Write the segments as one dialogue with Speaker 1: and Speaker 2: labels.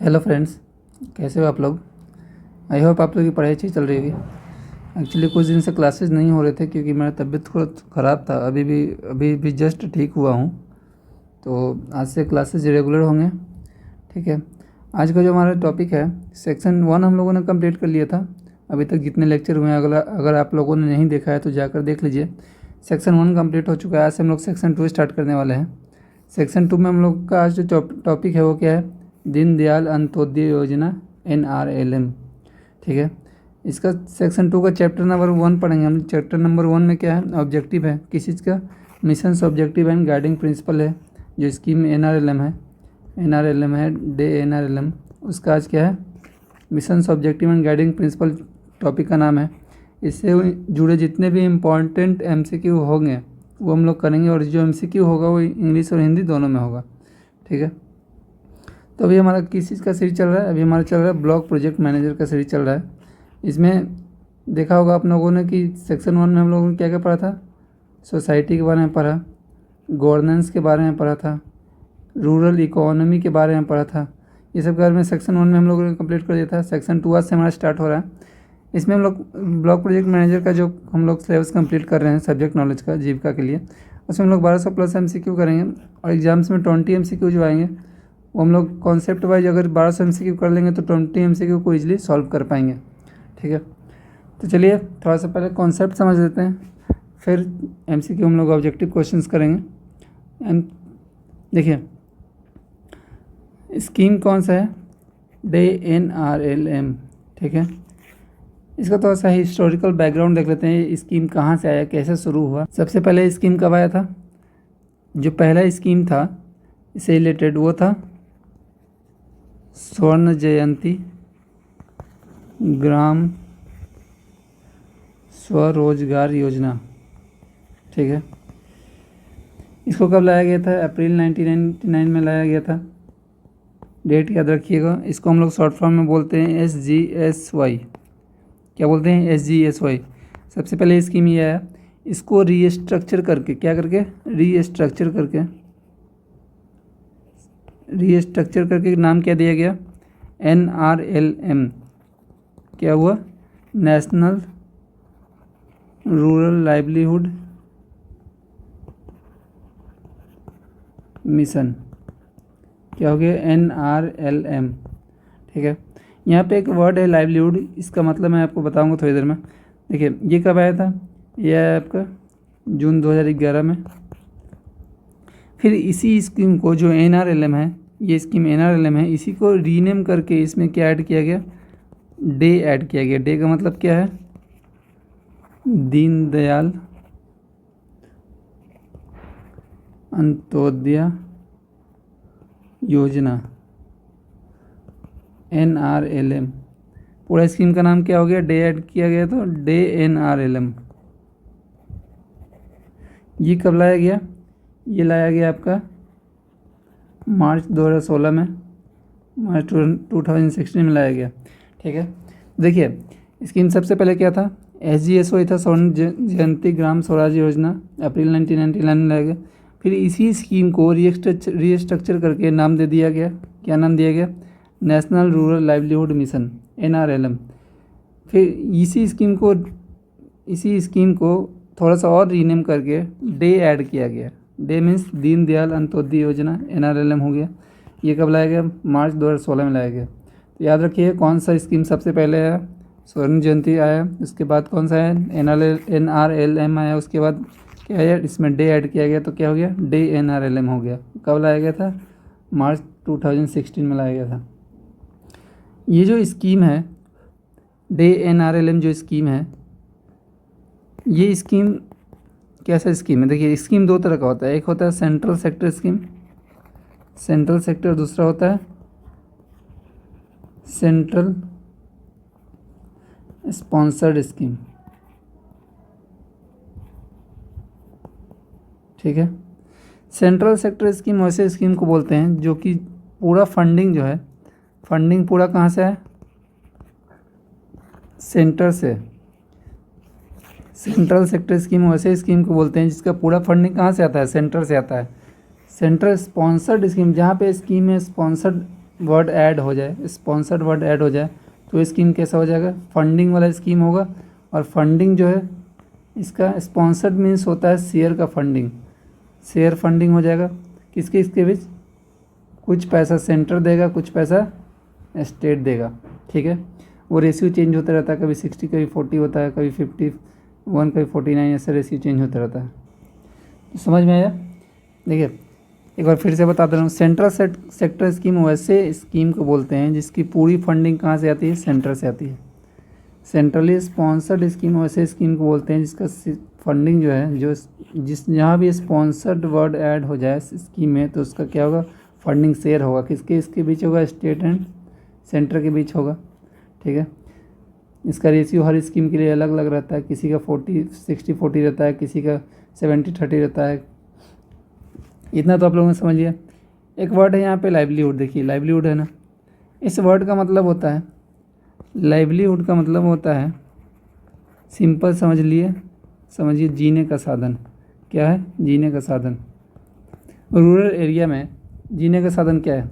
Speaker 1: Hello friends, कैसे हो आप लोग। आई होप आप लोग की पढ़ाई अच्छी चल रही होगी। एक्चुअली कुछ दिन से क्लासेस नहीं हो रहे थे क्योंकि मेरा तबीयत थोड़ा ख़राब था। अभी भी जस्ट ठीक हुआ हूँ, तो आज से क्लासेस रेगुलर होंगे। ठीक है। आज का जो हमारा टॉपिक है, सेक्शन 1 हम लोगों ने कंप्लीट कर लिया था। अभी तक जितने लेक्चर हुए हैं, अगर आप लोगों ने नहीं देखा है तो जाकर देख लीजिए। सेक्शन 1 कंप्लीट हो चुका है। आज से हम लोग सेक्शन 2 स्टार्ट करने वाले हैं। सेक्शन 2 में हम लोग का आज जो टॉपिक है वो क्या है, दीनदयाल अंत्योदय योजना NRLM। ठीक है। इसका सेक्शन 2 का चैप्टर नंबर 1 पढ़ेंगे हम। चैप्टर नंबर 1 में क्या है, ऑब्जेक्टिव है किस चीज़ का, mission objective and guiding principal है। जो स्कीम NRLM है डे NRLM, उसका आज क्या है, mission objective and guiding principal topic का नाम है। इससे जुड़े जितने भी इम्पोर्टेंट MCQ होंगे वो हम लोग करेंगे, और जो MCQ होगा वो इंग्लिश और हिंदी दोनों में होगा। ठीक है। तो अभी हमारा किस चीज़ का सीरीज चल रहा है, अभी हमारा चल रहा है ब्लॉक प्रोजेक्ट मैनेजर का सीरीज चल रहा है। इसमें देखा होगा आप लोगों ने कि सेक्शन 1 में हम लोगों ने क्या क्या पढ़ा था, सोसाइटी के बारे में पढ़ा, गवर्नेंस के बारे में पढ़ा था, रूरल इकोनॉमी के बारे में पढ़ा था। ये सब के बारे में सेक्शन 1 में हम लोगों ने कंप्लीट कर दिया था। सेक्शन 2 आज से हमारा स्टार्ट हो रहा है। इसमें हम लोग ब्लॉक प्रोजेक्ट मैनेजर का जो हम लोग सिलेबस कंप्लीट कर रहे हैं सब्जेक्ट नॉलेज का, जीविका के लिए, उसमें हम लोग 1200 प्लस MCQ करेंगे, और एग्जाम्स में 20 MCQ जो आएंगे वो हम लोग कॉन्सेप्ट वाइज अगर 1200 MCQ कर लेंगे तो 20 MCQ को ईजिली सॉल्व कर पाएंगे। ठीक है। तो चलिए थोड़ा सा पहले कॉन्सेप्ट समझ लेते हैं, फिर MCQ हम लोग ऑब्जेक्टिव क्वेश्चंस करेंगे। एंड देखिए स्कीम कौन सा है, डे NRLM। ठीक है। इसका थोड़ा सा हिस्टोरिकल बैकग्राउंड देख लेते हैं। ये स्कीम कहाँ से आया, कैसे शुरू हुआ। सबसे पहले स्कीम कब आया था, जो पहला स्कीम था इससे रिलेटेड वो था स्वर्ण जयंती ग्राम स्वरोजगार योजना। ठीक है। इसको कब लाया गया था, अप्रैल 1999 में लाया गया था। डेट याद रखिएगा। इसको हम लोग शॉर्ट फॉर्म में बोलते हैं SGSY। क्या बोलते हैं, SGSY। सबसे पहले स्कीम ये आया, इसको रीस्ट्रक्चर करके, क्या करके, रीस्ट्रक्चर करके नाम क्या दिया गया, NRLM। क्या हुआ, नेशनल रूरल लाइवलीहुड मिशन। क्या हो गया, NRLM। ठीक है। यहाँ पे एक वर्ड है लाइवलीहुड, इसका मतलब मैं आपको बताऊंगा थोड़ी देर में। देखिए ये कब आया था, यह है आपका जून 2011 में। फिर इसी स्कीम को जो NRLM है, ये स्कीम NRLM है, इसी को रीनेम करके इसमें क्या ऐड किया गया, डे ऐड किया गया। डे का मतलब क्या है, दीनदयाल अंत्योदय योजना NRLM। पूरा स्कीम का नाम क्या हो गया, डे ऐड किया गया तो डे NRLM। ये कब लाया गया, ये लाया गया आपका मार्च 2016 में, मार्च 2016 में लाया गया। ठीक है। देखिए स्कीम सबसे पहले क्या था, SGSY था, स्वर्ण जयंती ग्राम स्वराज योजना, अप्रैल 1999 में लाया गया। फिर इसी स्कीम को रीस्ट्रक्चर करके नाम दे दिया गया, क्या नाम दिया गया, national rural livelihood mission NRLM। फिर इसी स्कीम को थोड़ा सा और रीनेम करके डे ऐड किया गया। डे मीन्स दीनदयाल अंत्योदय योजना NRLM हो गया। ये कब लाया गया, मार्च 2016 में लाया गया। तो याद रखिए कौन सा स्कीम सबसे पहले आया, स्वर्ण जयंती आया, उसके बाद कौन सा है, NRLM आया, उसके बाद क्या है, इसमें डे ऐड किया गया तो क्या हो गया, डे NRLM हो गया। कब लाया गया था, मार्च 2016 में लाया गया था। ये जो स्कीम है डे NRLM, जो स्कीम है, ये स्कीम कैसा स्कीम है, देखिए स्कीम दो तरह का होता है। एक होता है central sector scheme, central sector, दूसरा होता है सेंट्रल स्पॉन्सर्ड स्कीम। ठीक है। सेंट्रल सेक्टर स्कीम वैसे स्कीम को बोलते हैं जो कि पूरा फंडिंग जो है, फंडिंग पूरा कहाँ से है, सेंटर से। सेंट्रल सेक्टर स्कीम वैसे स्कीम को बोलते हैं जिसका पूरा फंडिंग कहाँ से आता है, सेंटर से आता है। सेंट्रल स्पॉन्सर्ड स्कीम, जहाँ पे स्कीम में स्पॉन्सर्ड वर्ड ऐड हो जाए, स्पॉन्सर्ड वर्ड ऐड हो जाए तो स्कीम कैसा हो जाएगा, फंडिंग वाला स्कीम होगा। और फंडिंग जो है इसका स्पॉन्सर्ड मीन्स होता है शेयर का फंडिंग, शेयर फंडिंग हो जाएगा किसके इसके बीच, कुछ पैसा सेंटर देगा, कुछ पैसा स्टेट देगा, ठीक है। वो रेशियो चेंज होता रहता है, कभी 60 कभी 40 होता है, कभी 51 कभी 49, ऐसा रेशियो चेंज होता रहता है। तो समझ में आया। देखिए एक बार फिर से बता दे रहा हूँ, सेंट्रल सेक्टर स्कीम वैसे स्कीम को बोलते हैं जिसकी पूरी फंडिंग कहाँ से आती है, सेंटर से आती है। सेंट्रली स्पॉन्सर्ड स्कीम वैसे स्कीम को बोलते हैं जिसका फंडिंग जो है, जो जहाँ भी स्पॉन्सर्ड वर्ड ऐड हो जाए स्कीम में तो उसका क्या होगा, फंडिंग शेयर होगा, किसके इसके बीच होगा, स्टेट एंड सेंटर के बीच होगा, ठीक है। इसका रेशियो हर स्कीम के लिए अलग अलग रहता है, किसी का 60-40 रहता है, किसी का 70-30 रहता है। इतना तो आप लोगों ने समझ लिया। एक वर्ड है यहाँ पे लाइवलीहुड, देखिए लाइवलीहुड है ना, इस वर्ड का मतलब होता है, लाइवलीहुड का मतलब होता है, सिंपल समझिए जीने का साधन। क्या है, जीने का साधन। रूरल एरिया में जीने का साधन क्या है,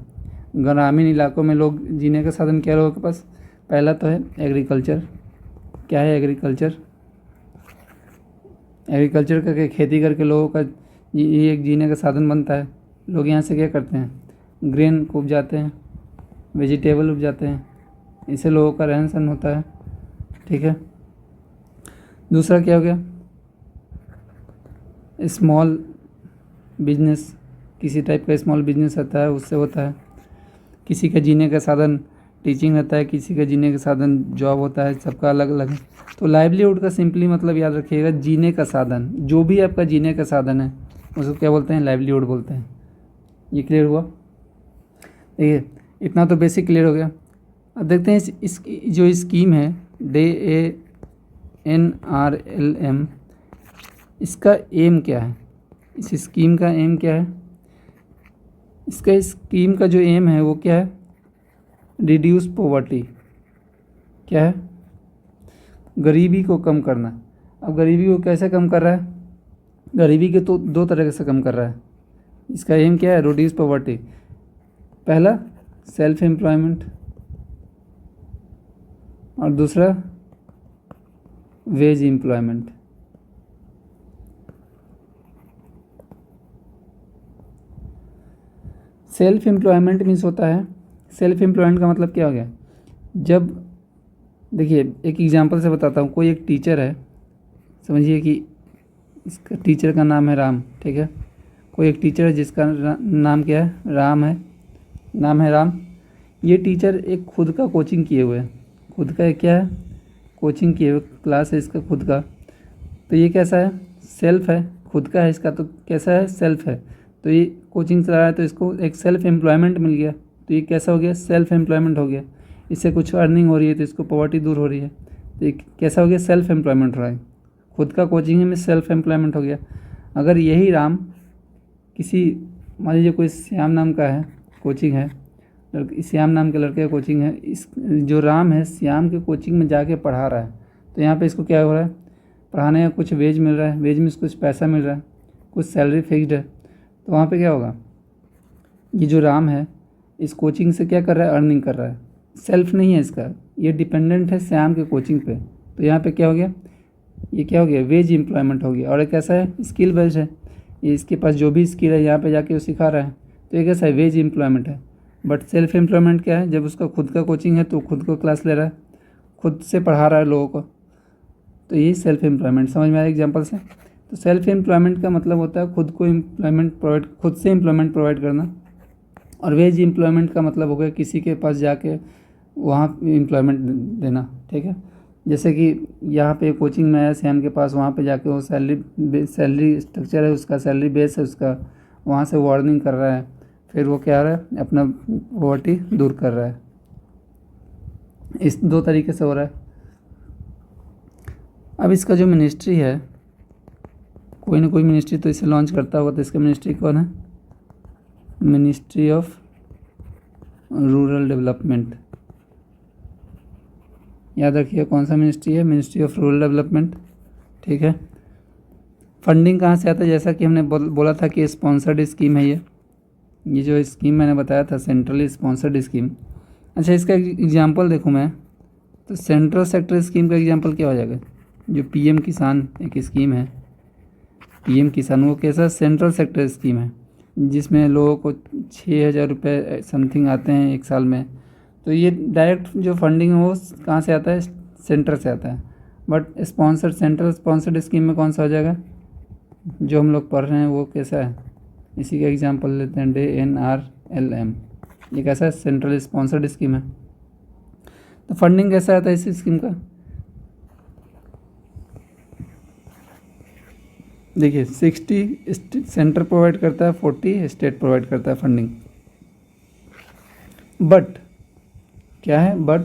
Speaker 1: ग्रामीण इलाकों में लोग जीने का साधन क्या है लोगों के पास, पहला तो है एग्रीकल्चर। क्या है एग्रीकल्चर, एग्रीकल्चर करके खेती करके लोगों का ये एक जीने का साधन बनता है। लोग यहाँ से क्या करते हैं, ग्रेन को उपजाते हैं, वेजिटेबल उपजाते हैं, इससे लोगों का रहन सहन होता है, ठीक है। दूसरा क्या हो गया, स्मॉल बिजनेस, किसी टाइप का स्मॉल बिजनेस रहता है उससे होता है। किसी का जीने का साधन टीचिंग रहता है, किसी का जीने का साधन जॉब होता है, सबका अलग अलग है। तो लाइवलीहुड का सिंपली मतलब याद रखिएगा, जीने का साधन, जो भी आपका जीने का साधन है उसको क्या बोलते हैं, लाइवलीहुड बोलते हैं। ये क्लियर हुआ। देखिए इतना तो बेसिक क्लियर हो गया। अब देखते हैं इस जो स्कीम है DANRLM, इसका एम क्या है, इस स्कीम का एम क्या है, इसका स्कीम का जो एम है वो क्या है, रिड्यूस पॉवर्टी। क्या है, गरीबी को कम करना। अब गरीबी को कैसे कम कर रहा है, गरीबी के तो दो तरह से कम कर रहा है। इसका एम क्या है, रिड्यूस पॉवर्टी। पहला सेल्फ एम्प्लॉयमेंट और दूसरा veg employment. Self employment means होता है, सेल्फ एम्प्लॉयमेंट का मतलब क्या हो गया, जब देखिए एक एग्जांपल से बताता हूँ। कोई एक टीचर है, समझिए कि इसका टीचर का नाम है राम, ठीक है। कोई एक टीचर है जिसका नाम क्या है, राम है, नाम है राम। ये टीचर एक खुद का कोचिंग किए हुए है, खुद का एक क्या है, कोचिंग किए हुए, क्लास है इसका खुद का। तो ये कैसा है, सेल्फ है, खुद का है इसका, तो कैसा है, सेल्फ है। तो ये कोचिंग चला रहा है तो इसको एक सेल्फ एम्प्लॉयमेंट मिल गया, तो ये कैसा हो गया, सेल्फ एम्प्लॉयमेंट हो गया। इससे कुछ अर्निंग हो रही है तो इसको पॉवर्टी दूर हो रही है, तो ये कैसा हो गया, सेल्फ एम्प्लॉयमेंट हो रहा है। खुद का कोचिंग में सेल्फ एम्प्लॉयमेंट हो गया। अगर यही राम किसी, मान लीजिए कोई श्याम नाम का है, कोचिंग है, श्याम नाम के लड़के का कोचिंग है, इस जो राम है श्याम के कोचिंग में जाके पढ़ा रहा है, तो यहाँ पे इसको क्या हो रहा है, पढ़ाने का कुछ वेज मिल रहा है, वेज में इसको कुछ पैसा मिल रहा है, कुछ सैलरी फिक्स्ड है। तो वहाँ पे क्या होगा, ये जो राम है इस कोचिंग से क्या कर रहा है, अर्निंग कर रहा है, सेल्फ नहीं है इसका, ये डिपेंडेंट है श्याम के कोचिंग पे। तो यहाँ पे क्या हो गया, ये क्या हो गया, वेज एम्प्लॉयमेंट हो गया। और एक कैसा है, स्किल बेस्ड है, ये इसके पास जो भी स्किल है यहाँ पे जाके वो सिखा रहा है, तो ये कैसा है, वेज एम्प्लॉयमेंट है। बट सेल्फ एम्प्लॉयमेंट क्या है, जब उसका खुद का कोचिंग है तो खुद को क्लास ले रहा है, खुद से पढ़ा रहा है लोगों को, तो यही सेल्फ एम्प्लॉयमेंट। समझ में आया एग्जांपल से। तो सेल्फ एम्प्लॉयमेंट का मतलब होता है खुद को एम्प्लॉयमेंट प्रोवाइड, खुद से एम्प्लॉयमेंट प्रोवाइड करना। और वेज एम्प्लॉयमेंट का मतलब हो गया किसी के पास जाके वहाँ एम्प्लॉयमेंट देना, ठीक है। जैसे कि यहाँ पे कोचिंग में आया श्याम के पास, वहाँ पे जाके वो सैलरी स्ट्रक्चर है उसका, सैलरी बेस है उसका, वहाँ से वो अर्निंग कर रहा है, फिर वो क्या रहा है, अपना पॉवर्टी दूर कर रहा है। इस दो तरीके से हो रहा है। अब इसका जो मिनिस्ट्री है, कोई ना कोई मिनिस्ट्री तो इसे लॉन्च करता होगा, तो इसका मिनिस्ट्री कौन है, मिनिस्ट्री ऑफ रूरल डेवलपमेंट। याद रखिए कौन सा मिनिस्ट्री है, मिनिस्ट्री ऑफ रूरल डेवलपमेंट, ठीक है। फंडिंग कहाँ से आता है, जैसा कि हमने बोला था कि स्पॉन्सर्ड स्कीम है ये, ये जो स्कीम मैंने बताया था सेंट्रली स्पॉन्सर्ड स्कीम, अच्छा इसका एग्जांपल देखूँ मैं तो सेंट्रल सेक्टर स्कीम का एग्जांपल क्या हो जाएगा, जो पीएम किसान एक स्कीम है, पीएम किसान वो कैसा सेंट्रल सेक्टर स्कीम है जिसमें लोगों को 6,000 रुपये समथिंग आते हैं एक साल में। तो ये डायरेक्ट जो फंडिंग है वो कहाँ से आता है, सेंटर से आता है। But sponsored central sponsored scheme में कौन सा हो जाएगा, जो हम लोग पढ़ रहे हैं वो कैसा है, इसी का एग्जांपल लेते हैं DNRLM, ये कैसा है, सेंट्रल स्पॉन्सर्ड स्कीम है। तो फंडिंग कैसा आता है इस स्कीम का, देखिए 60 सेंटर प्रोवाइड करता है, 40 स्टेट प्रोवाइड करता है फंडिंग। बट क्या है, बट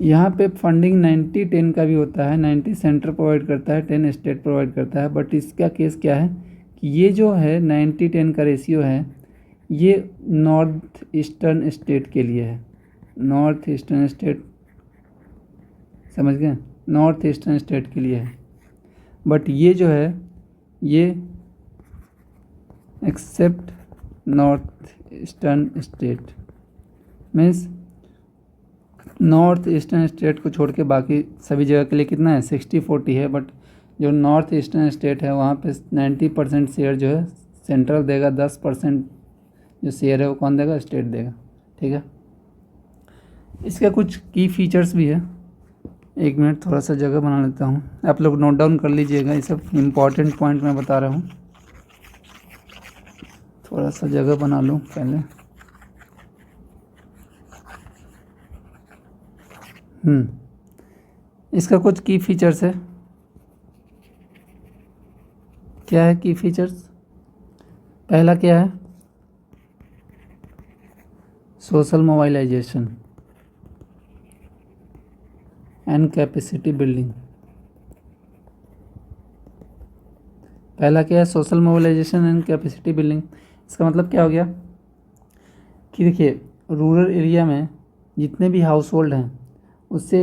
Speaker 1: यहाँ पे फंडिंग 90-10 का भी होता है, 90 सेंटर प्रोवाइड करता है, 10 स्टेट प्रोवाइड करता है। बट इसका केस क्या है कि ये जो है 90-10 का रेशियो है ये नॉर्थ ईस्टर्न स्टेट के लिए है, नॉर्थ ईस्टर्न स्टेट, समझ गए, नॉर्थ ईस्टर्न स्टेट के लिए है। बट ये जो है ये except north eastern state, means north eastern state को छोड़ के बाकी सभी जगह के लिए कितना है 60-40 है। बट जो नॉर्थ ईस्टर्न स्टेट है वहाँ पे 90% शेयर जो है सेंट्रल देगा, 10% जो शेयर है वो कौन देगा, स्टेट देगा। ठीक है, इसका कुछ की फीचर्स भी है, एक मिनट थोड़ा सा जगह बना लेता हूँ, आप लोग नोट डाउन कर लीजिएगा, ये सब इम्पॉर्टेंट पॉइंट मैं बता रहा हूँ। थोड़ा सा जगह बना लूँ पहले। इसका कुछ की फीचर्स है, क्या है की फीचर्स, पहला क्या है, social mobilisation and capacity building. पहला क्या है, social mobilisation and capacity building. इसका मतलब क्या हो गया कि देखिए रूरल एरिया में जितने भी हाउस होल्ड हैं उससे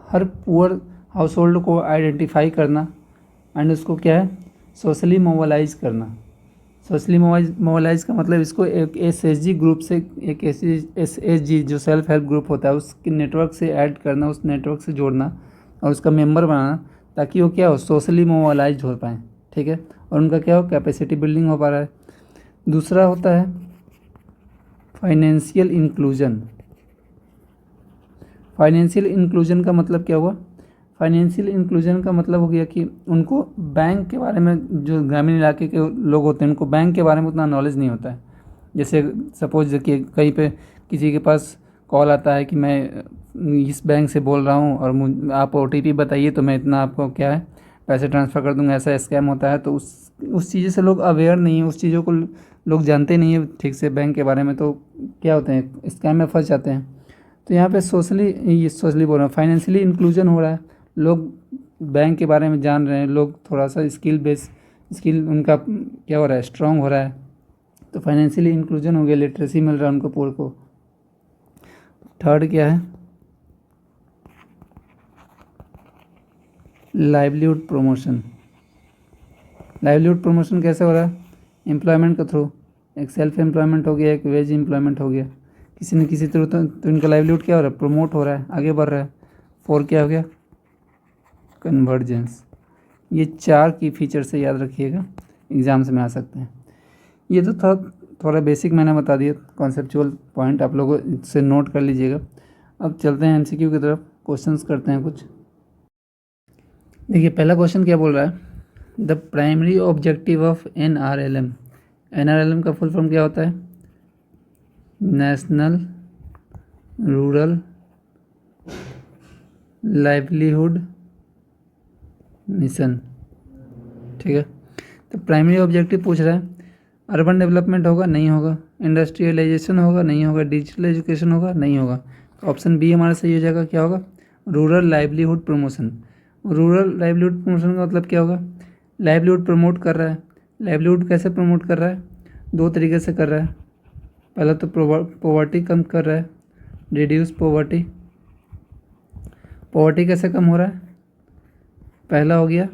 Speaker 1: हर पुअर हाउस होल्ड को आइडेंटिफाई करना एंड उसको क्या है सोशली मोबिलाइज करना। सोशली मोबिलाइज का मतलब इसको एक SHG ग्रुप से, एक SHG जो सेल्फ हेल्प ग्रुप होता है उसके नेटवर्क से ऐड करना, उस नेटवर्क से जोड़ना और उसका मेंबर बनाना, ताकि वो क्या हो सोशली मोबिलाइज हो पाएँ। ठीक है, और उनका क्या हो कैपेसिटी बिल्डिंग हो पा रहा है। दूसरा होता है फाइनेंशियल इंक्लूजन। फाइनेंशियल इंक्लूजन का मतलब क्या हुआ, फाइनेंशियल इंक्लूजन का मतलब हो गया कि उनको बैंक के बारे में, जो ग्रामीण इलाके के लोग होते हैं उनको बैंक के बारे में उतना नॉलेज नहीं होता है। जैसे सपोज देखिए कहीं पे किसी के पास कॉल आता है कि मैं इस बैंक से बोल रहा हूँ और आप OTP बताइए तो मैं इतना आपको क्या है पैसे ट्रांसफ़र कर दूँगा, ऐसा स्कैम होता है। तो उस चीज़ों से लोग अवेयर नहीं है, उस चीज़ों को लोग जानते नहीं है ठीक से बैंक के बारे में, तो क्या होते हैं स्कैम में फंस जाते हैं। तो यहाँ पे सोशली बोल रहा हूँ, फाइनेंशियली इंक्लूजन हो रहा है, लोग बैंक के बारे में जान रहे हैं, लोग थोड़ा सा स्किल उनका क्या हो रहा है स्ट्रांग हो रहा है, तो फाइनेंशियली इंक्लूजन हो गया, लिटरेसी मिल रहा है उनको पूरे को। थर्ड क्या है, लाइवलीहुड प्रमोशन। लाइवलीहुड प्रमोशन कैसे हो रहा है, एम्प्लॉयमेंट के थ्रू, एक सेल्फ एम्प्लॉयमेंट हो गया, एक वेज एम्प्लॉयमेंट हो गया, किसी न किसी थ्रू तो इनका लाइवलीहुड क्या हो रहा है प्रमोट हो रहा है, आगे बढ़ रहा है। 4 क्या हो गया, कन्वर्जेंस। ये 4 की फीचर से याद रखिएगा, एग्ज़ाम्स में आ सकते हैं। ये तो था थोड़ा बेसिक मैंने बता दिया, कॉन्सेप्चुअल पॉइंट आप लोगों से नोट कर लीजिएगा। अब चलते हैं MCQ की तरफ, क्वेश्चंस करते हैं कुछ। देखिए पहला क्वेश्चन क्या बोल रहा है, the primary objective of NRLM। NRLM का फुल फॉर्म क्या होता है, नेशनल रूरल लाइवलीहुड मिशन। ठीक है, तो प्राइमरी ऑब्जेक्टिव पूछ रहा है, अर्बन डेवलपमेंट होगा नहीं होगा, इंडस्ट्रियलाइजेशन होगा नहीं होगा, डिजिटल एजुकेशन होगा नहीं होगा। तो ऑप्शन बी हमारा सही हो जाएगा, क्या होगा, rural livelihood promotion. Rural livelihood promotion का मतलब क्या होगा, लाइवलीहुड प्रमोट कर रहा है। लाइवलीहुड कैसे प्रमोट कर रहा है, 2 तरीके से कर रहा है। पहला तो पॉवर्टी कम कर रहा है, रिड्यूस पॉवर्टी। पॉवर्टी कैसे कम हो रहा है, पहला हो गया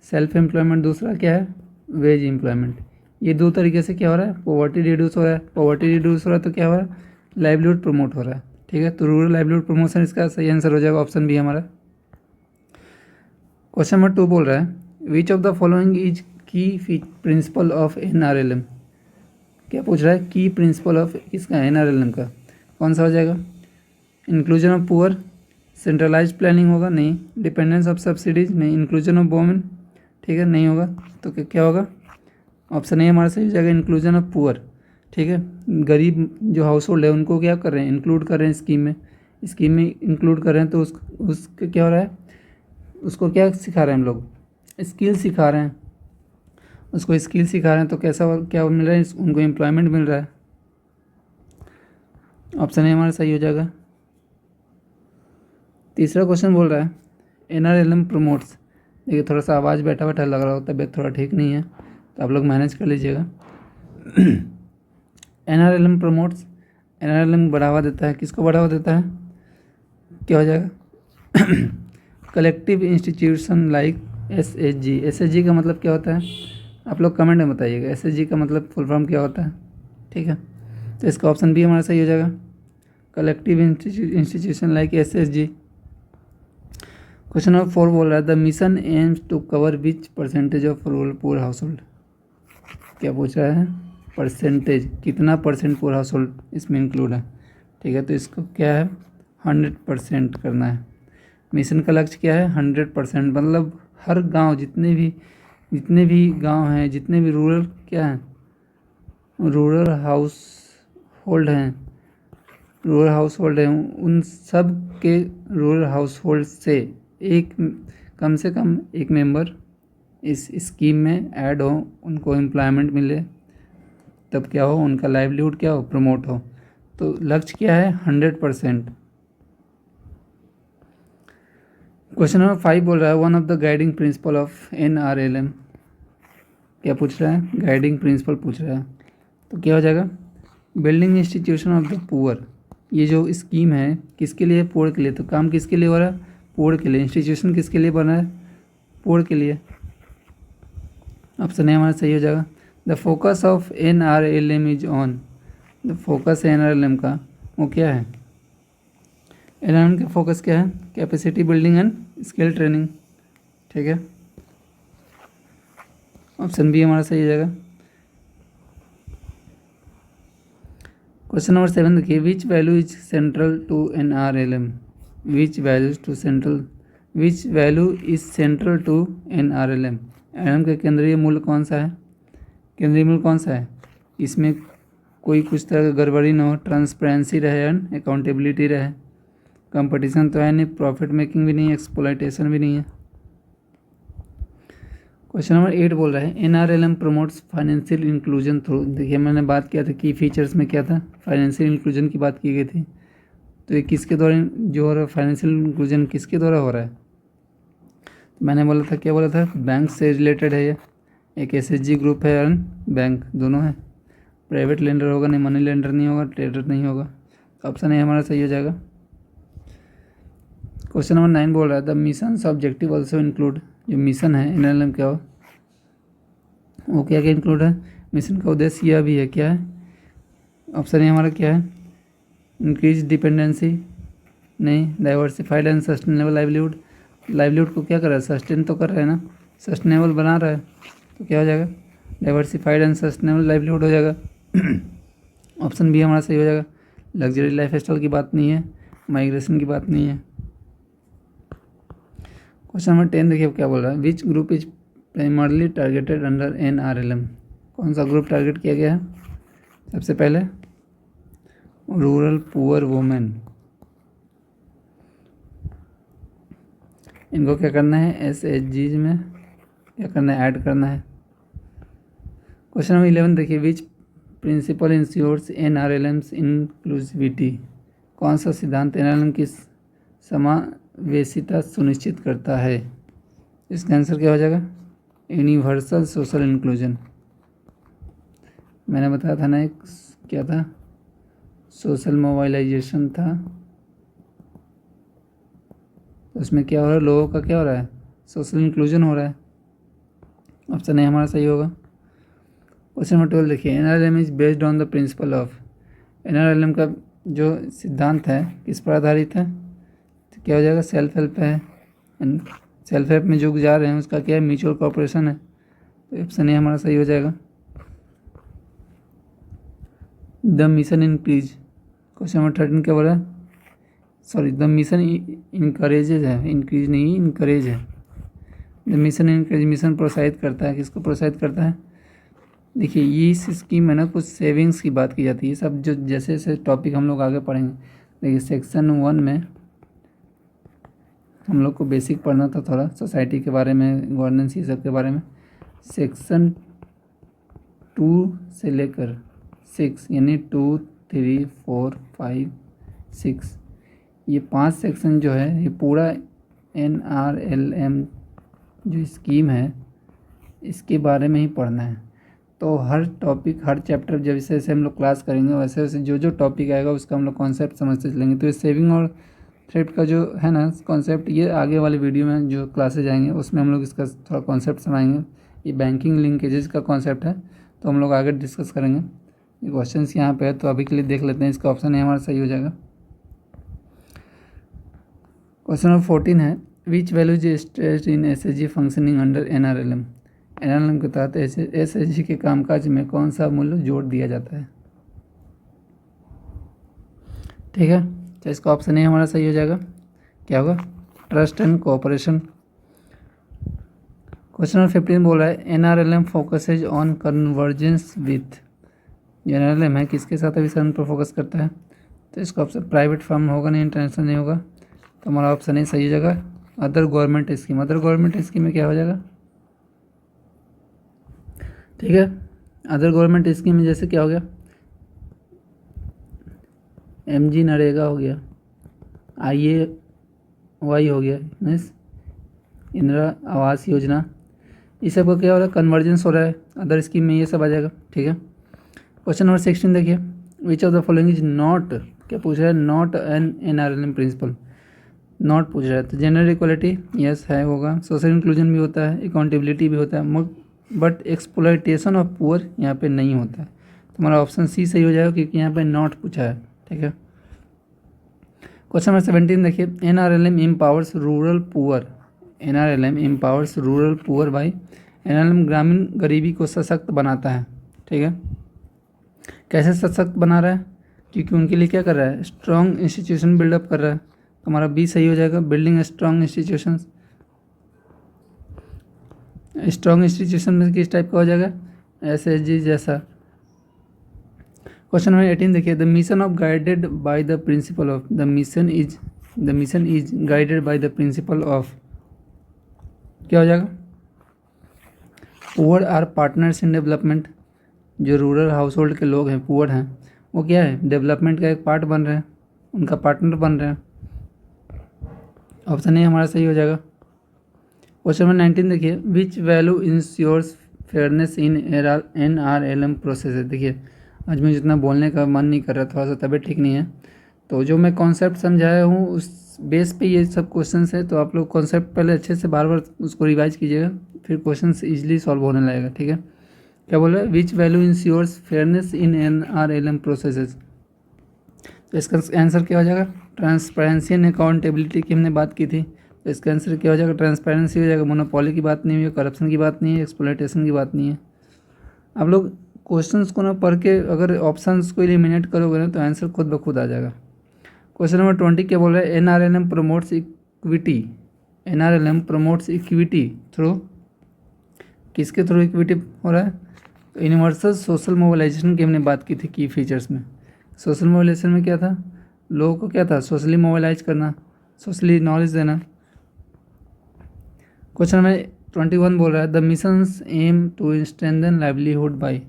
Speaker 1: सेल्फ एम्प्लॉयमेंट, दूसरा क्या है वेज एम्प्लॉयमेंट। ये दो तरीके से क्या हो रहा है, पॉवर्टी रिड्यूस हो रहा है। पॉवर्टी रिड्यूस हो रहा है तो क्या हो रहा है, लाइवलीहुड प्रमोट हो रहा है। ठीक है, तो रूरल लाइवलीहुड प्रमोशन इसका सही आंसर हो जाएगा, ऑप्शन बी हमारा। क्वेश्चन नंबर 2 बोल रहा है विच ऑफ द फॉलोइंग इज की प्रिंसिपल ऑफ NRLM। क्या पूछ रहा है, की प्रिंसिपल ऑफ किसका, NRLM का। कौन सा हो जाएगा, inclusion of poor, centralise planning होगा, नहीं। डिपेंडेंस ऑफ सब्सिडीज, नहीं। इंक्लूजन ऑफ वोमेन, ठीक है, नहीं होगा। तो क्या होगा, ऑप्शन ए हमारा सही हो जाएगा, इंक्लूजन ऑफ पुअर। ठीक है, गरीब जो हाउस होल्ड है उनको क्या कर रहे हैं, इंक्लूड कर रहे हैं स्कीम में इंक्लूड कर रहे हैं। तो उसके क्या हो रहा है, उसको क्या सिखा रहे हैं हम लोग, स्किल सिखा रहे हैं, उसको स्किल सिखा रहे हैं। तो क्या मिल रहा है, उनको एम्प्लॉयमेंट मिल रहा है। ऑप्शन ए हमारा सही हो जाएगा। तीसरा क्वेश्चन बोल रहा है NRLM प्रमोट्स। देखिए थोड़ा सा आवाज़ बैठा बैठा लग रहा हो, तबीयत थोड़ा ठीक नहीं है, तो आप लोग मैनेज कर लीजिएगा। NRLM प्रमोट्स, NRLM बढ़ावा देता है, किसको बढ़ावा देता है, क्या हो जाएगा, collective institution like SHG। SHG का मतलब क्या होता है, आप लोग कमेंट में बताइएगा, SHG का मतलब फुल फॉर्म क्या होता है। ठीक है, तो इसका ऑप्शन बी हमारा सही हो जाएगा, collective institution like SHG। Question number 4 बोल रहा है the mission aims to cover which percentage of rural poor household. क्या पूछ रहा है, परसेंटेज, कितना परसेंट पुअर हाउस होल्ड इसमें इंक्लूड है। ठीक है, तो इसको क्या है, 100% करना है। मिशन का लक्ष्य क्या है, 100%, मतलब हर गांव, जितने भी गांव हैं, जितने भी रूरल क्या है, रूरल हाउस होल्ड हैं, उन सब के रूरल हाउस होल्ड से कम से कम एक मेंबर इस स्कीम में ऐड हो, उनको एम्प्लॉयमेंट मिले, तब क्या हो, उनका लाइवलीहुड क्या हो, प्रमोट हो। तो लक्ष्य क्या है, 100%। क्वेश्चन नंबर 5 बोल रहा है one of the guiding principle of NRLM। क्या पूछ रहा है, गाइडिंग प्रिंसिपल पूछ रहा है। तो क्या हो जाएगा, building institution of the poor. ये जो स्कीम है किसके लिए, पुअर के लिए। तो काम किसके लिए हो रहा है, पुअर के लिए। इंस्टीट्यूशन किसके लिए बना है, पुअर के लिए। ऑप्शन ए हमारा सही हो जाएगा। The focus of NRLM is on, the focus है NRLM का वो क्या है, NRLM का फोकस क्या है, capacity building and skill training. ठीक है, ऑप्शन बी हमारा सही हो जाएगा। क्वेश्चन नंबर 7 देखिए which value is central to NRLM। Which value is central to NRLM। NRLM का केंद्रीय मूल्य कौन सा है, केंद्रीय मूल्य कौन सा है, इसमें कोई कुछ तरह का गड़बड़ी ना हो, ट्रांसपेरेंसी रहे एंड अकाउंटेबिलिटी रहे, कंपटीशन तो है नहीं, प्रॉफिट मेकिंग भी नहीं है, एक्सप्लॉइटेशन भी नहीं है। क्वेश्चन नंबर 8 बोल रहा है NRLM promotes financial inclusion through. देखिए मैंने बात किया था की फीचर्स में क्या था, फाइनेंशियल इंक्लूजन की बात की गई थी। तो ये किसके द्वारा जो हो रहा है, फाइनेंशियल इंक्लूजन किसके द्वारा हो रहा है। तो मैंने बोला था, क्या बोला था, बैंक से रिलेटेड है ये, एक SHG ग्रुप है और बैंक दोनों है। प्राइवेट लेंडर होगा नहीं, मनी लेंडर नहीं होगा, ट्रेडर नहीं होगा। ऑप्शन ए हमारा सही हो जाएगा। क्वेश्चन नंबर 9 बोल रहा है the mission objective also include. जो मिशन है NRLM क्या हो, वो क्या क्या इंक्लूड है, मिशन का उद्देश्य यह भी है, क्या है, ऑप्शन ए हमारा क्या है, इंक्रीज डिपेंडेंसी, नहीं। डाइवर्सिफाइड एंड सस्टेनेबल लाइवलीहुड को क्या कर रहा है, सस्टेन तो कर रहा है ना, सस्टेनेबल बना रहा है। तो क्या हो जाएगा, डाइवर्सिफाइड एंड सस्टेनेबल लाइवलीहुड हो जाएगा। ऑप्शन बी हमारा सही हो जाएगा। लग्जरी लाइफ स्टाइल की बात नहीं है, माइग्रेशन की बात नहीं है। क्वेश्चन नंबर 10 देखिए क्या बोल रहा है which group is primarily targeted under NRLM। कौन सा ग्रुप टारगेट किया गया है, सबसे पहले रूरल पुअर वुमेन। इनको क्या करना है, SHG में क्या करना है, ऐड करना है। क्वेश्चन नंबर 11 देखिए which principle ensures NRLM's inclusivity. कौन सा सिद्धांत NRLM की समावेशिता सुनिश्चित करता है। इसका आंसर क्या हो जाएगा, यूनिवर्सल सोशल इंक्लूजन। मैंने बताया था ना, एक क्या था, सोशल मोबाइलाइजेशन था। तो उसमें क्या हो रहा है, लोगों का क्या हो रहा है, सोशल इंक्लूजन हो रहा है। ऑप्शन ए हमारा सही होगा। क्वेश्चन नंबर 12 देखिए, NRLM is based on the principle of. NRLM का जो सिद्धांत है किस पर आधारित है, तो क्या हो जाएगा, सेल्फ हेल्प है। सेल्फ हेल्प में जो जा रहे हैं उसका क्या है, म्यूचुअल कॉर्पोरेशन है, तो ऑप्शन ए हमारा सही हो जाएगा। The mission increase, question number 13 क्या बोला, सॉरी द मिशन इनकरेजेज है, इंक्रीज नहीं इनकरेज है। द मिशन इनकरेज, मिशन प्रोत्साहित करता है, किसको प्रोत्साहित करता है। देखिए ये इस स्कीम में ना कुछ सेविंग्स की बात की जाती है, सब जो जैसे जैसे टॉपिक हम लोग आगे पढ़ेंगे। देखिए सेक्शन 1 में हम लोग को बेसिक पढ़ना था थोड़ा सोसाइटी के बारे में, गवर्नेंस ये सब के बारे में। सेक्शन 2 से लेकर 6 यानी 2, 3, 4, 5, 6 ये 5 सेक्शन जो है ये पूरा NRLM जो स्कीम है इसके बारे में ही पढ़ना है। तो हर टॉपिक हर चैप्टर जब जैसे जैसे हम लोग क्लास करेंगे वैसे वैसे जो जो टॉपिक आएगा उसका हम लोग कॉन्सेप्ट समझते चलेंगे। तो ये सेविंग और थ्रिफ्ट का जो है ना कॉन्सेप्ट, ये आगे वाले वीडियो में जो क्लासेज आएंगे उसमें हम लोग इसका थोड़ा कॉन्सेप्ट समझाएंगे। ये बैंकिंग लिंकेजेस का कॉन्सेप्ट है, तो हम लोग आगे डिस्कस करेंगे। ये क्वेश्चन यहाँ पे है, तो अभी के लिए देख लेते हैं। इसका ऑप्शन ए हमारा सही हो जाएगा। क्वेश्चन नंबर 14 है, which value is stressed in SHG functioning under NRLM। NRLM के तहत SHG के कामकाज में कौन सा मूल्य जोड़ दिया जाता है। ठीक है, तो इसका ऑप्शन ए हमारा सही हो जाएगा। क्या होगा, trust and cooperation. Question number 15 बोल रहा है, NRLM focuses on convergence with. NRLM है किसके साथ अभिसरण पर फोकस करता है, तो इसका ऑप्शन प्राइवेट फर्म होगा नहीं, इंटरनेशनल नहीं होगा, तो हमारा ऑप्शन ए सही हो जाएगा। Other government scheme, other government scheme में क्या हो जाएगा, ठीक है। अदर गवर्नमेंट स्कीम में जैसे क्या हो गया, MG नरेगा हो गया, IAY हो गया, मीन्स इंदिरा आवास योजना, इस सब का क्या हो रहा है, कन्वर्जेंस हो रहा है अदर स्कीम में, ये सब आ जाएगा। ठीक है, क्वेश्चन नंबर 16 देखिए, which of the following is not, क्या पूछ रहा है, not an NRLM principle, not पूछ रहा है। तो जेंडर इक्वलिटी यस है होगा, सोशल इंक्लूजन भी होता है, अकाउंटेबिलिटी भी होता है, बट एक्सप्लॉयटेशन ऑफ पुअर यहाँ पे नहीं होता है। तो हमारा ऑप्शन सी सही हो जाएगा क्योंकि यहाँ पे नॉट पूछा है। ठीक है, क्वेश्चन नंबर 17 देखिए, NRLM empowers rural poor. NRLM empowers rural poor by, NRLM ग्रामीण गरीबी को सशक्त बनाता है। ठीक है, कैसे सशक्त बना रहा है, क्योंकि उनके लिए क्या कर रहा है, स्ट्रॉन्ग इंस्टीट्यूशन बिल्डअप कर रहा है। तो हमारा बी सही हो जाएगा, building strong institutions. Strong institution में किस टाइप का हो जाएगा, SHG जैसा। क्वेश्चन नंबर 18 देखिए, the mission of guided by the principle of, the mission is guided by the principle of, क्या हो जाएगा, poor are partners in development. जो रूरल हाउस होल्ड के लोग हैं, पुअर हैं, वो क्या है, डेवलपमेंट का एक पार्ट बन रहे हैं, उनका पार्टनर बन रहे हैं। ऑप्शन ए हमारा सही हो जाएगा। क्वेश्चन नंबर 19 देखिए, which value ensures fairness in NRLM process. देखिए आज मुझे जितना बोलने का मन नहीं कर रहा, थोड़ा सा तबीयत ठीक नहीं है, तो जो मैं कॉन्सेप्ट समझाया हूँ उस बेस पे ये सब क्वेश्चंस है। तो आप लोग कॉन्सेप्ट पहले अच्छे से बार बार उसको रिवाइज कीजिएगा, फिर क्वेश्चंस इजीली सॉल्व होने लगेगा। ठीक है, क्या बोल रहा है, which value ensures fairness in NRLM processes. तो इसका आंसर क्या हो जाएगा, ट्रांसपेरेंसी एंड अकाउंटेबिलिटी की हमने बात की थी, तो इसका आंसर क्या हो जाएगा, ट्रांसपेरेंसी हो जाएगा। मोनोपोली की बात नहीं हुई है, करप्शन की बात नहीं है, एक्सप्लॉयटेशन की बात नहीं है। आप लोग क्वेश्चंस को ना पढ़ के अगर ऑप्शंस को एलिमिनेट करोगे ना तो आंसर खुद ब खुद आ जाएगा। क्वेश्चन नंबर 20 क्या बोल रहा है, NRLM promotes equity. NRLM promotes equity through, किसके थ्रू इक्विटी हो रहा है, तो यूनिवर्सल सोशल मोबिलाइजेशन की हमने बात की थी की फीचर्स में। सोशल मोबिलाइजेशन में क्या था, लोगों को क्या था, सोशली मोबिलाइज करना, सोशली नॉलेज देना। क्वेश्चन नंबर 21 बोल रहा है, the missions aim to strengthen livelihood by.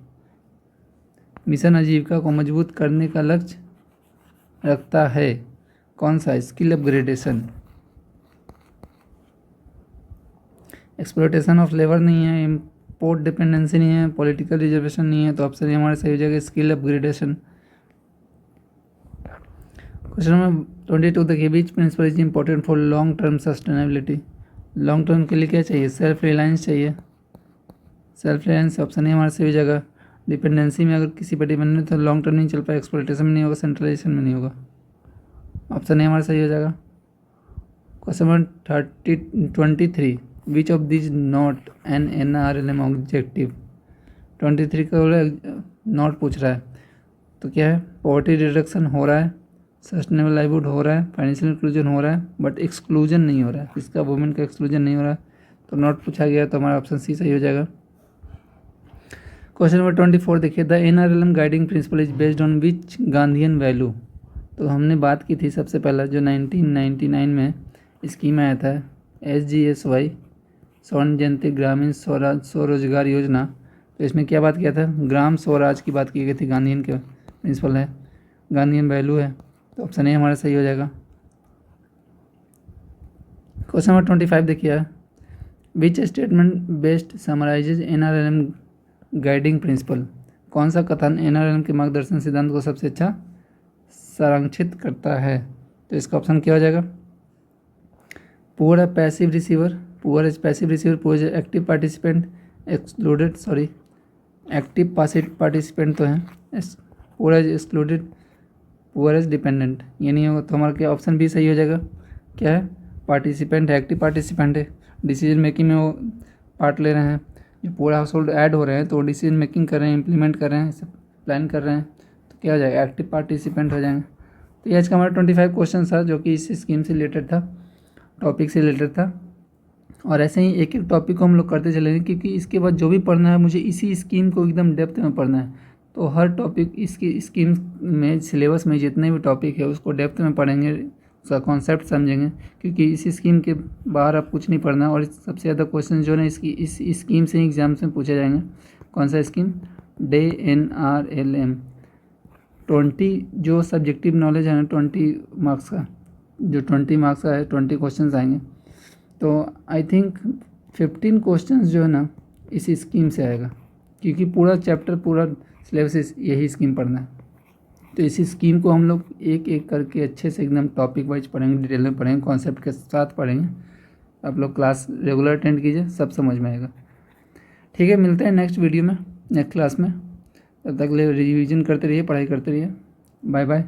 Speaker 1: मिशन आजीविका को मजबूत करने का लक्ष्य रखता है, कौन सा, skill upgradation. Exploitation of labour नहीं है, इम्पोर्ट डिपेंडेंसी नहीं है, पॉलिटिकल रिजर्वेशन नहीं है, तो ऑप्शन हमारा सही हो जाएगा स्किल अपग्रेडेशन। क्वेश्चन नंबर 22 देखिए, which principle is important for long term sustainability. Long term के लिए क्या चाहिए, सेल्फ रिलायंस चाहिए, सेल्फ रिलायंस ऑप्शन हमारा सही हो जाएगा। डिपेंडेंसी में अगर किसी पर डिपेंडेंट तो लॉन्ग टर्म नहीं चल पाएगा, एक्सप्लॉइटेशन में नहीं होगा, सेंट्रलाइजेशन में नहीं होगा। ऑप्शन ए हमारा सही हो जाएगा। Question number 23, which of this not an NRLM objective. 23 का नॉट पूछ रहा है, तो क्या है, पॉवर्टी रिडक्शन हो रहा है, सस्टेनेबल लाइवलीहुड हो रहा है, फाइनेंशियल इंक्लूजन हो रहा है, बट एक्सक्लूजन नहीं हो रहा है। इसका वुमेन का एक्सक्लूजन नहीं हो रहा है, तो नॉट पूछा गया, तो हमारा ऑप्शन सी सही हो जाएगा। क्वेश्चन नंबर 24 देखिए, the NRLM guiding principal is based on which Gandhian value. तो हमने बात की थी सबसे पहला जो 1999 में स्कीम आया था SGSY, स्वर्ण जयंती ग्रामीण स्वराज स्वरोजगार योजना। तो इसमें क्या बात किया था, ग्राम स्वराज की बात की गई थी, गांधीयन के प्रिंसिपल है, गांधीयन वैल्यू है, तो ऑप्शन ए हमारा सही हो जाएगा। क्वेश्चन नंबर 25 देखिए, which statement best summarises NRLM guiding principal. कौन सा कथन NRLM के मार्गदर्शन सिद्धांत को सबसे अच्छा सारांशित करता है। तो इसका ऑप्शन क्या हो जाएगा, पुअर है passive receiver, poor as passive receiver, poor as active participant, excluded sorry active participant तो है, poor as excluded, poor as dependent, ये नहीं होगा। तो हमारा क्या ऑप्शन भी सही हो जाएगा, क्या है, पार्टिसिपेंट है, एक्टिव पार्टिसिपेंट है, डिसीजन मेकिंग में वो पार्ट ले रहे हैं, जो पूरा हाउस होल्ड ऐड हो रहे हैं तो डिसीजन मेकिंग कर रहे हैं, इंप्लीमेंट कर रहे हैं, सब प्लान कर रहे हैं, तो क्या हो जाएगा, एक्टिव पार्टिसिपेंट हो जाएंगे। तो ये आज का हमारा 25 क्वेश्चन था जो कि इस स्कीम से रिलेटेड था, टॉपिक से रिलेटेड था। और ऐसे ही एक एक टॉपिक को हम लोग करते चलेंगे, क्योंकि इसके बाद जो भी पढ़ना है मुझे इसी स्कीम को एकदम डेप्थ में पढ़ना है। तो हर टॉपिक इसकी स्कीम में सिलेबस में जितने भी टॉपिक है उसको डेप्थ में पढ़ेंगे, उसका कॉन्सेप्ट समझेंगे, क्योंकि इस स्कीम के बाहर आप कुछ नहीं पढ़ना। और सबसे ज़्यादा क्वेश्चन जो है इसकी इस स्कीम से एग्जाम्स में पूछे जाएंगे। कौन सा स्कीम, NRLM 20 जो सब्जेक्टिव नॉलेज है ना 20 मार्क्स का, जो 20 मार्क्स का है 20 क्वेश्चन आएंगे। तो आई थिंक 15 क्वेश्चन जो है ना इस स्कीम से आएगा, क्योंकि पूरा चैप्टर पूरा सिलेबस यही स्कीम पढ़ना है। तो इसी स्कीम को हम लोग एक एक करके अच्छे से एकदम टॉपिक वाइज पढ़ेंगे, डिटेल में पढ़ेंगे, कॉन्सेप्ट के साथ पढ़ेंगे। आप लोग क्लास रेगुलर अटेंड कीजिए, सब समझ में आएगा। ठीक है, मिलते हैं नेक्स्ट वीडियो में, नेक्स्ट क्लास में। तब तक ले रिवीजन करते रहिए, पढ़ाई करते रहिए। Bye bye.